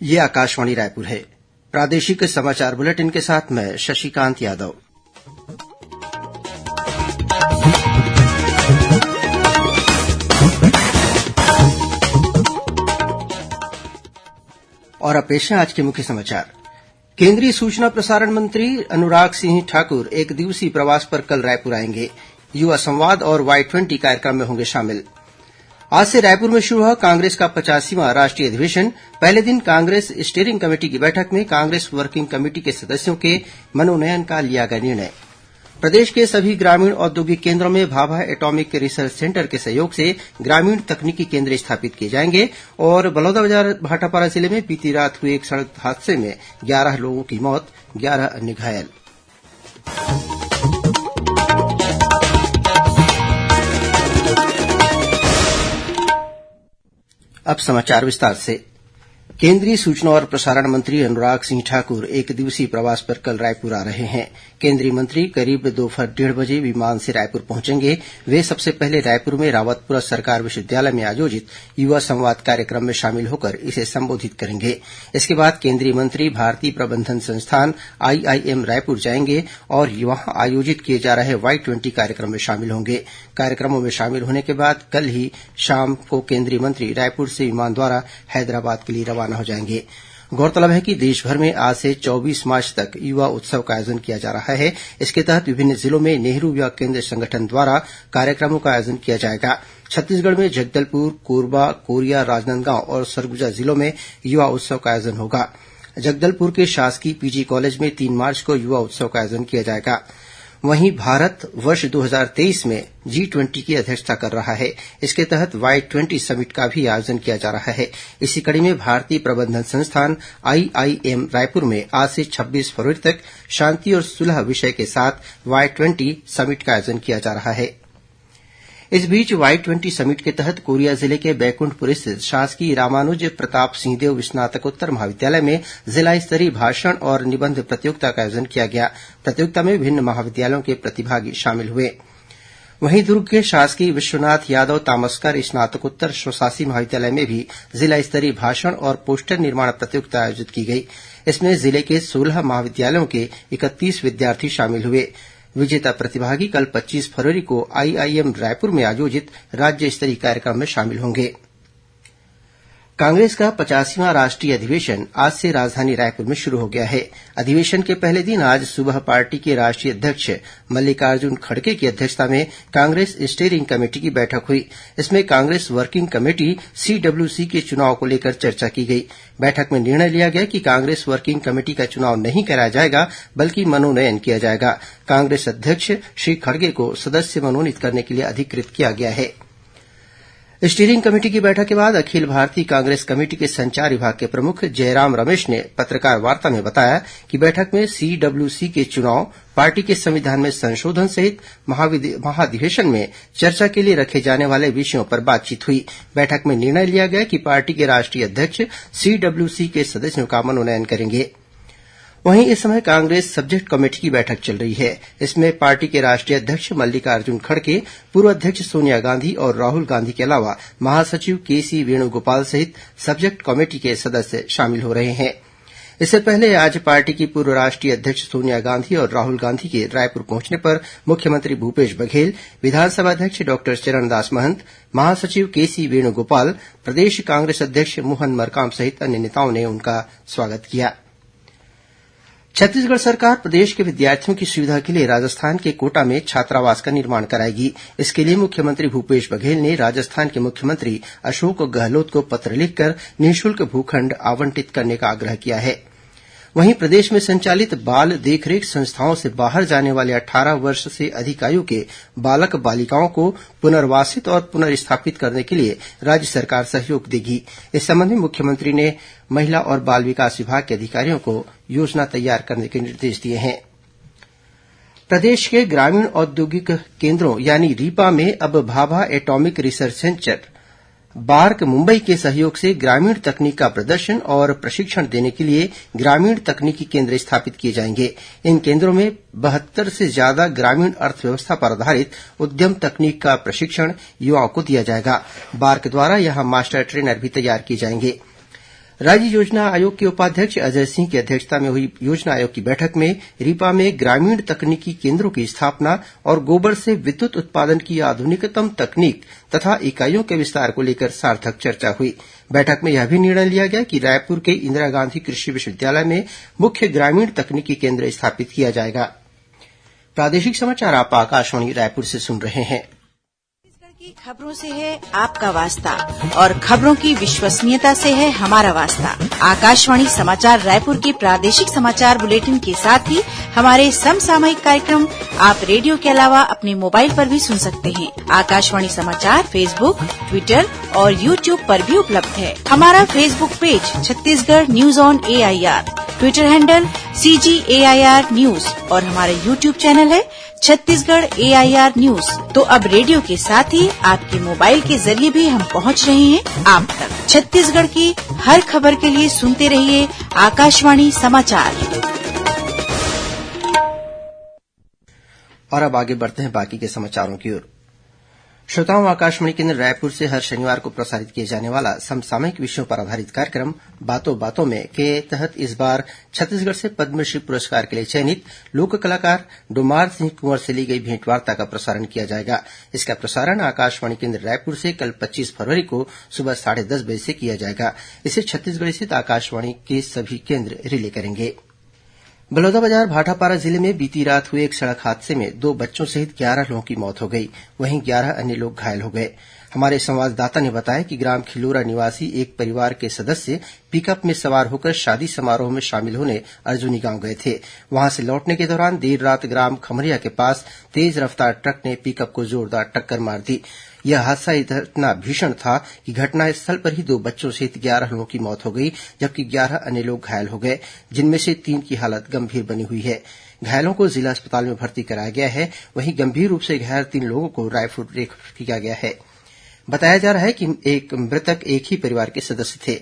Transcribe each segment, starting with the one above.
ये आकाशवाणी रायपुर है। प्रादेशिक समाचार बुलेटिन के साथ मैं शशिकांत यादव। और अब पेश है आज के मुख्य समाचार। केंद्रीय सूचना प्रसारण मंत्री अनुराग सिंह ठाकुर एक दिवसीय प्रवास पर कल रायपुर आएंगे। युवा संवाद और Y20 कार्यक्रम में होंगे शामिल। आज से रायपुर में शुरू हुआ कांग्रेस का 85वां राष्ट्रीय अधिवेशन। पहले दिन कांग्रेस स्टीयरिंग कमेटी की बैठक में कांग्रेस वर्किंग कमेटी के सदस्यों के मनोनयन का लिया गया निर्णय। प्रदेश के सभी ग्रामीण औद्योगिक केन्द्रों में भाभा एटॉमिक रिसर्च सेंटर के सहयोग से ग्रामीण तकनीकी केन्द्र स्थापित किए जाएंगे। और बलौदाबाजार भाटापारा जिले में बीती रात हुए एक सड़क हादसे में 11 लोगों की मौत, 11 अन्य घायल। अब समाचार विस्तार से। केंद्रीय सूचना और प्रसारण मंत्री अनुराग सिंह ठाकुर एक दिवसीय प्रवास पर कल रायपुर आ रहे हैं। केंद्रीय मंत्री करीब दोपहर 1:30 बजे विमान से रायपुर पहुंचेंगे। वे सबसे पहले रायपुर में रावतपुरा सरकार विश्वविद्यालय में आयोजित युवा संवाद कार्यक्रम में शामिल होकर इसे संबोधित करेंगे। इसके बाद केंद्रीय मंत्री भारतीय प्रबंधन संस्थान IIM रायपुर जाएंगे और वहां आयोजित किए जा रहे Y20 कार्यक्रम में शामिल होंगे। कार्यक्रमों में शामिल होने के बाद कल ही शाम को केंद्रीय मंत्री रायपुर से विमान द्वारा हैदराबाद के लिए रवाना हो जाएंगे। गौरतलब है कि देश भर में आज से 24 मार्च तक युवा उत्सव का आयोजन किया जा रहा है। इसके तहत विभिन्न जिलों में नेहरू युवा केंद्र संगठन द्वारा कार्यक्रमों का आयोजन किया जाएगा। छत्तीसगढ़ में जगदलपुर, कोरबा, कोरिया, राजनांदगांव और सरगुजा जिलों में युवा उत्सव का आयोजन होगा। जगदलपुर के शासकीय PG कॉलेज में 3 मार्च को युवा उत्सव का आयोजन किया जाएगा। वहीं भारत वर्ष 2023 में G20 की अध्यक्षता कर रहा है। इसके तहत Y20 समिट का भी आयोजन किया जा रहा है। इसी कड़ी में भारतीय प्रबंधन संस्थान IIM रायपुर में आज से 26 फरवरी तक शांति और सुलह विषय के साथ Y20 समिट का आयोजन किया जा रहा है। इस बीच Y20 समिट के तहत कोरिया जिले के बैकुंठपुर स्थित शासकीय रामानुज प्रताप सिंहदेव स्नातकोत्तर महाविद्यालय में जिला स्तरीय भाषण और निबंध प्रतियोगिता का आयोजन किया गया। प्रतियोगिता में विभिन्न महाविद्यालयों के प्रतिभागी शामिल हुए। वहीं दुर्ग के शासकीय विश्वनाथ यादव तामस्कर स्नातकोत्तर स्वशासी महाविद्यालय में भी जिला स्तरीय भाषण और पोस्टर निर्माण प्रतियोगिता आयोजित की गई। इसमें जिले के 16 महाविद्यालयों के 31 विद्यार्थी शामिल हुए। विजेता प्रतिभागी कल 25 फरवरी को IIM रायपुर में आयोजित राज्य स्तरीय कार्यक्रम में शामिल होंगे। कांग्रेस का 85वां राष्ट्रीय अधिवेशन आज से राजधानी रायपुर में शुरू हो गया है। अधिवेशन के पहले दिन आज सुबह पार्टी के राष्ट्रीय अध्यक्ष मल्लिकार्जुन खड़गे की अध्यक्षता में कांग्रेस स्टीयरिंग कमेटी की बैठक हुई। इसमें कांग्रेस वर्किंग कमेटी CWC के चुनाव को लेकर चर्चा की गई। बैठक में निर्णय लिया गया कि कांग्रेस वर्किंग कमेटी का चुनाव नहीं कराया जाएगा, बल्कि मनोनयन किया जाएगा। कांग्रेस अध्यक्ष श्री खड़गे को सदस्य मनोनीत करने के लिए अधिकृत किया गया है। स्टीयरिंग कमेटी की बैठक के बाद अखिल भारतीय कांग्रेस कमेटी के संचार विभाग के प्रमुख जयराम रमेश ने पत्रकार वार्ता में बताया कि बैठक में CWC के चुनाव, पार्टी के संविधान में संशोधन सहित महाधिवेशन में चर्चा के लिए रखे जाने वाले विषयों पर बातचीत हुई। बैठक में निर्णय लिया गया कि पार्टी के राष्ट्रीय अध्यक्ष CWC के सदस्यों का मनोनयन करेंगे। वहीं इस समय कांग्रेस सब्जेक्ट कमेटी की बैठक चल रही है। इसमें पार्टी के राष्ट्रीय अध्यक्ष मल्लिकार्जुन खड़गे, पूर्व अध्यक्ष सोनिया गांधी और राहुल गांधी के अलावा महासचिव KC वेणुगोपाल सहित सब्जेक्ट कमेटी के सदस्य शामिल हो रहे हैं। इससे पहले आज पार्टी की पूर्व राष्ट्रीय अध्यक्ष सोनिया गांधी और राहुल गांधी के रायपुर पहुंचने पर मुख्यमंत्री भूपेश बघेल, विधानसभा अध्यक्ष डॉक्टर चरणदास महंत, महासचिव KC वेणुगोपाल, प्रदेश कांग्रेस अध्यक्ष मोहन मरकाम सहित अन्य नेताओं ने उनका स्वागत किया। छत्तीसगढ़ सरकार प्रदेश के विद्यार्थियों की सुविधा के लिए राजस्थान के कोटा में छात्रावास का निर्माण कराएगी। इसके लिए मुख्यमंत्री भूपेश बघेल ने राजस्थान के मुख्यमंत्री अशोक गहलोत को पत्र लिखकर निःशुल्क भूखंड आवंटित करने का आग्रह किया है। वहीं प्रदेश में संचालित बाल देखरेख संस्थाओं से बाहर जाने वाले 18 वर्ष से अधिक आयु के बालक बालिकाओं को पुनर्वासित और पुनर्स्थापित करने के लिए राज्य सरकार सहयोग देगी। इस संबंध में मुख्यमंत्री ने महिला और बाल विकास विभाग के अधिकारियों को योजना तैयार करने के निर्देश दिए हैं। प्रदेश के ग्रामीण औद्योगिक केन्द्रों यानी रीपा में अब Bhabha atomic research centre bark Mumbai के सहयोग से ग्रामीण तकनीक का प्रदर्शन और प्रशिक्षण देने के लिए ग्रामीण तकनीकी केन्द्र स्थापित किए जाएंगे। इन केन्द्रों में 72 से ज्यादा ग्रामीण अर्थव्यवस्था पर आधारित उद्यम तकनीक का प्रशिक्षण युवाओं को दिया जाएगा। बार्क द्वारा यहां मास्टर ट्रेनर भी तैयार किए जाएंगे। राज्य योजना आयोग के उपाध्यक्ष अजय सिंह की अध्यक्षता में हुई योजना आयोग की बैठक में रीपा में ग्रामीण तकनीकी केन्द्रों की स्थापना और गोबर से विद्युत उत्पादन की आधुनिकतम तकनीक तथा इकाइयों के विस्तार को लेकर सार्थक चर्चा हुई। बैठक में यह भी निर्णय लिया गया कि रायपुर के इंदिरा गांधी कृषि विश्वविद्यालय में मुख्य ग्रामीण तकनीकी केन्द्र स्थापित किया जाएगा। प्रादेशिक समाचार आप आकाशवाणी रायपुर से सुन रहे हैं। की खबरों से है आपका वास्ता और खबरों की विश्वसनीयता से है हमारा वास्ता। आकाशवाणी समाचार रायपुर के प्रादेशिक समाचार बुलेटिन के साथ ही हमारे समसामयिक कार्यक्रम आप रेडियो के अलावा अपने मोबाइल पर भी सुन सकते हैं। आकाशवाणी समाचार फेसबुक, ट्विटर और यूट्यूब पर भी उपलब्ध है। हमारा Facebook page Chhattisgarh news on AIR, Twitter handle CGAIR news और हमारा यूट्यूब चैनल है छत्तीसगढ़ AIR न्यूज। तो अब रेडियो के साथ ही आपके मोबाइल के जरिए भी हम पहुंच रहे हैं आप तक। छत्तीसगढ़ की हर खबर के लिए सुनते रहिए आकाशवाणी समाचार। और अब आगे बढ़ते हैं बाकी के समाचारों की ओर। श्रोताओं, आकाशवाणी केन्द्र रायपुर से हर शनिवार को प्रसारित किए जाने वाला समसामयिक विषयों पर आधारित कार्यक्रम बातों बातों में के तहत इस बार छत्तीसगढ़ से पद्मश्री पुरस्कार के लिए चयनित लोक कलाकार डोमार सिंह कुंवर से ली गई भेंटवार्ता का प्रसारण किया जाएगा। इसका प्रसारण आकाशवाणी केन्द्र रायपुर से कल 25 फरवरी को सुबह 10:30 बजे से किया जाएगा। इसे छत्तीसगढ़ स्थित आकाशवाणी के सभी केन्द्र रिले करेंगे। बलौदाबाजार भाटापारा जिले में बीती रात हुए एक सड़क हादसे में 2 बच्चों सहित 11 लोगों की मौत हो गई, वहीं 11 अन्य लोग घायल हो गए। हमारे संवाददाता ने बताया कि ग्राम खिलोरा निवासी एक परिवार के सदस्य पिकअप में सवार होकर शादी समारोह में शामिल होने अर्जुनी गांव गए थे। वहां से लौटने के दौरान देर रात ग्राम खमरिया के पास तेज रफ्तार ट्रक ने पिकअप को जोरदार टक्कर मार दी। यह हादसा इतना भीषण था कि घटनास्थल पर ही 2 बच्चों सहित 11 लोगों की मौत हो गई, जबकि 11 अन्य लोग घायल हो गए, जिनमें से 3 की हालत गंभीर बनी हुई है। घायलों को जिला अस्पताल में भर्ती कराया गया है। वहीं गंभीर रूप से घायल 3 लोगों को रायपुर रेफर किया गया है। बताया जा रहा है कि मृतक एक ही परिवार के सदस्य थे।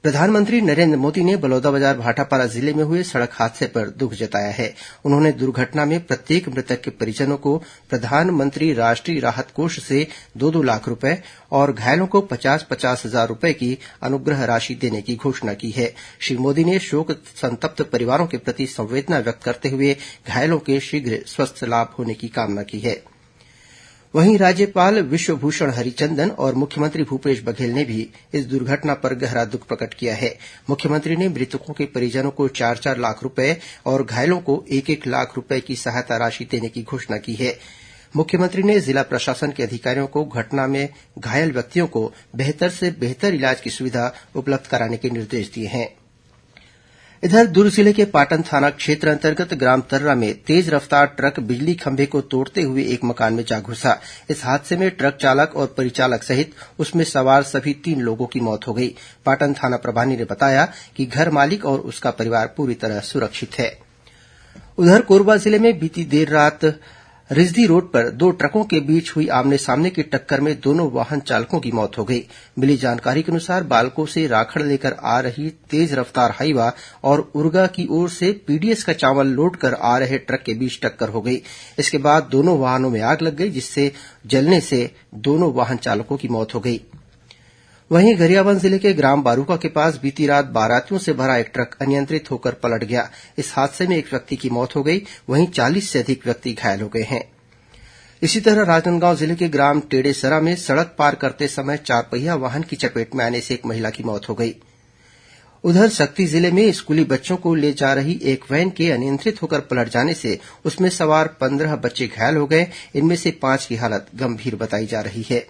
प्रधानमंत्री नरेन्द्र मोदी ने बलौदाबाजार भाटापारा जिले में हुए सड़क हादसे पर दुख जताया है। उन्होंने दुर्घटना में प्रत्येक मृतक के परिजनों को प्रधानमंत्री राष्ट्रीय राहत कोष से 2-2 लाख रूपये और घायलों को 50-50 हजार रूपये की अनुग्रह राशि देने की घोषणा की है। श्री मोदी ने शोक संतप्त परिवारों के प्रति संवेदना व्यक्त करते हुए घायलों के शीघ्र स्वस्थ लाभ होने की कामना की है। वहीं राज्यपाल विश्वभूषण हरिचंदन और मुख्यमंत्री भूपेश बघेल ने भी इस दुर्घटना पर गहरा दुख प्रकट किया है। मुख्यमंत्री ने मृतकों के परिजनों को 4-4 लाख रूपये और घायलों को 1-1 लाख रूपये की सहायता राशि देने की घोषणा की है। मुख्यमंत्री ने जिला प्रशासन के अधिकारियों को घटना में घायल व्यक्तियों को बेहतर से बेहतर इलाज की सुविधा उपलब्ध कराने के निर्देश दिए हैं। इधर दुर्ग जिले के पाटन थाना क्षेत्र अंतर्गत ग्राम तर्रा में तेज रफ्तार ट्रक बिजली खंभे को तोड़ते हुए एक मकान में जा घुसा। इस हादसे में ट्रक चालक और परिचालक सहित उसमें सवार सभी 3 लोगों की मौत हो गई। पाटन थाना प्रभारी ने बताया कि घर मालिक और उसका परिवार पूरी तरह सुरक्षित है। उधर कोरबा जिले में बीती देर रात रिजदी रोड पर 2 ट्रकों के बीच हुई आमने सामने की टक्कर में दोनों वाहन चालकों की मौत हो गई। मिली जानकारी के अनुसार बालको से राखड़ लेकर आ रही तेज रफ्तार हाईवा और उरगा की ओर से पीडीएस का चावल लोड कर आ रहे ट्रक के बीच टक्कर हो गई। इसके बाद दोनों वाहनों में आग लग गई, जिससे जलने से दोनों वाहन चालकों की मौत हो गई। वहीं गरियाबंद जिले के ग्राम बारूका के पास बीती रात बारातियों से भरा एक ट्रक अनियंत्रित होकर पलट गया। इस हादसे में एक व्यक्ति की मौत हो गई, वहीं 40 से अधिक व्यक्ति घायल हो गए हैं। इसी तरह राजनांदगांव जिले के ग्राम टेडेसरा में सड़क पार करते समय 4 पहिया वाहन की चपेट में आने से एक महिला की मौत हो गई। उधर सक्ती जिले में स्कूली बच्चों को ले जा रही एक वैन के अनियंत्रित होकर पलट जाने से उसमें सवार 15 बच्चे घायल हो गए। इनमें से 5 की हालत गंभीर बताई जा रही है।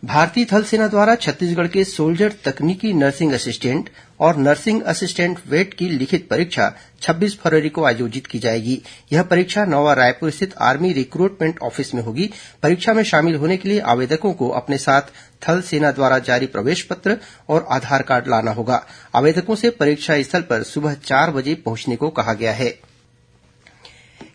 भारतीय थल सेना द्वारा छत्तीसगढ़ के सोल्जर तकनीकी नर्सिंग असिस्टेंट और नर्सिंग असिस्टेंट वेट की लिखित परीक्षा 26 फरवरी को आयोजित की जाएगी। यह परीक्षा नवा रायपुर स्थित आर्मी रिक्रूटमेंट ऑफिस में होगी। परीक्षा में शामिल होने के लिए आवेदकों को अपने साथ थल सेना द्वारा जारी प्रवेश पत्र और आधार कार्ड लाना होगा। आवेदकों से परीक्षा स्थल पर सुबह 4 बजे पहुंचने को कहा गया है।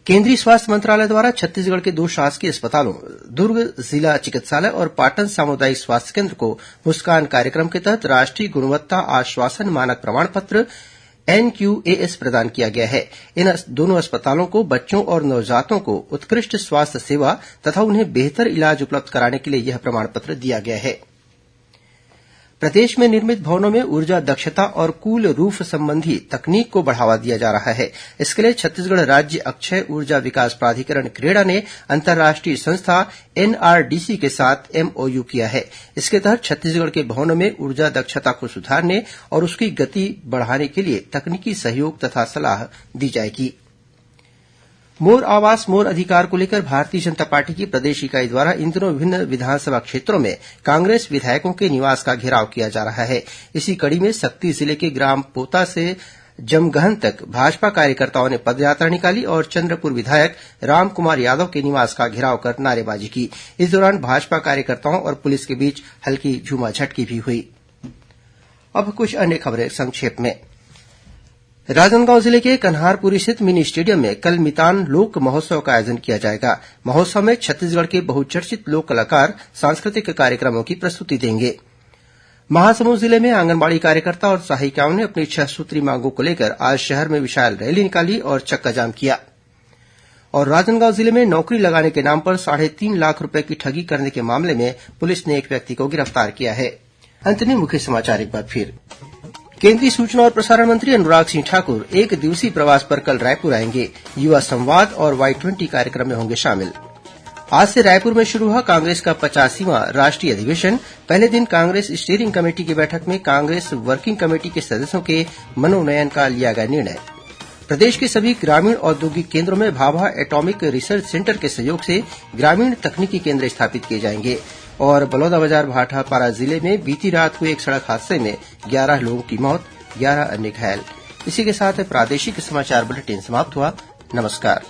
केंद्रीय स्वास्थ्य मंत्रालय द्वारा छत्तीसगढ़ के 2 शासकीय अस्पतालों दुर्ग जिला चिकित्सालय और पाटन सामुदायिक स्वास्थ्य केंद्र को मुस्कान कार्यक्रम के तहत राष्ट्रीय गुणवत्ता आश्वासन मानक प्रमाण पत्र NQAS प्रदान किया गया है। इन दोनों अस्पतालों को बच्चों और नवजातों को उत्कृष्ट स्वास्थ्य सेवा तथा उन्हें बेहतर इलाज उपलब्ध कराने के लिए यह प्रमाण पत्र दिया गया है। प्रदेश में निर्मित भवनों में ऊर्जा दक्षता और कूल रूफ संबंधी तकनीक को बढ़ावा दिया जा रहा है। इसके लिए छत्तीसगढ़ राज्य अक्षय ऊर्जा विकास प्राधिकरण क्रेडा ने अंतर्राष्ट्रीय संस्था एनआरडीसी के साथ एमओयू किया है। इसके तहत छत्तीसगढ़ के भवनों में ऊर्जा दक्षता को सुधारने और उसकी गति बढ़ाने के लिए तकनीकी सहयोग तथा सलाह दी जाएगी। मोर आवास मोर अधिकार को लेकर भारतीय जनता पार्टी की प्रदेश इकाई द्वारा इन दिनों विभिन्न विधानसभा क्षेत्रों में कांग्रेस विधायकों के निवास का घेराव किया जा रहा है। इसी कड़ी में सक्ती जिले के ग्राम पोता से जमगहन तक भाजपा कार्यकर्ताओं ने पदयात्रा निकाली और चंद्रपुर विधायक रामकुमार यादव के निवास का घेराव कर नारेबाजी की। इस दौरान भाजपा कार्यकर्ताओं और पुलिस के बीच हल्की झूमाझटकी भी हुई। अब कुछ अन्य खबरें संक्षेप में। राजनांदगांव जिले के कन्हारपुरी स्थित मिनी स्टेडियम में कल मितान लोक महोत्सव का आयोजन किया जाएगा। महोत्सव में छत्तीसगढ़ के बहुचर्चित लोक कलाकार सांस्कृतिक कार्यक्रमों की प्रस्तुति देंगे। महासमुंद जिले में आंगनबाड़ी कार्यकर्ता और सहायिकाओं ने अपनी 6 सूत्रीय मांगों को लेकर आज शहर में विशाल रैली निकाली और चक्काजाम किया। और राजनांदगांव जिले में नौकरी लगाने के नाम पर 3.5 लाख रूपये की ठगी करने के मामले में पुलिस ने एक व्यक्ति को गिरफ्तार किया है। अंत में मुख्य समाचार एक बार फिर। केंद्रीय सूचना और प्रसारण मंत्री अनुराग सिंह ठाकुर 1 दिवसीय प्रवास पर कल रायपुर आएंगे। युवा संवाद और Y20 कार्यक्रम में होंगे शामिल। आज से रायपुर में शुरू हुआ कांग्रेस का 85वां राष्ट्रीय अधिवेशन। पहले दिन कांग्रेस स्टीयरिंग कमेटी की बैठक में कांग्रेस वर्किंग कमेटी के सदस्यों के मनोनयन का लिया गया निर्णय। प्रदेश के सभी ग्रामीण औद्योगिक केंद्रों में भाभा एटॉमिक रिसर्च सेंटर के सहयोग से ग्रामीण तकनीकी केंद्र स्थापित किए जाएंगे। और बलौदाबाजार भाटापारा जिले में बीती रात हुए एक सड़क हादसे में 11 लोगों की मौत, 11 अन्य घायल। इसी के साथ प्रादेशिक समाचार बुलेटिन समाप्त हुआ। नमस्कार।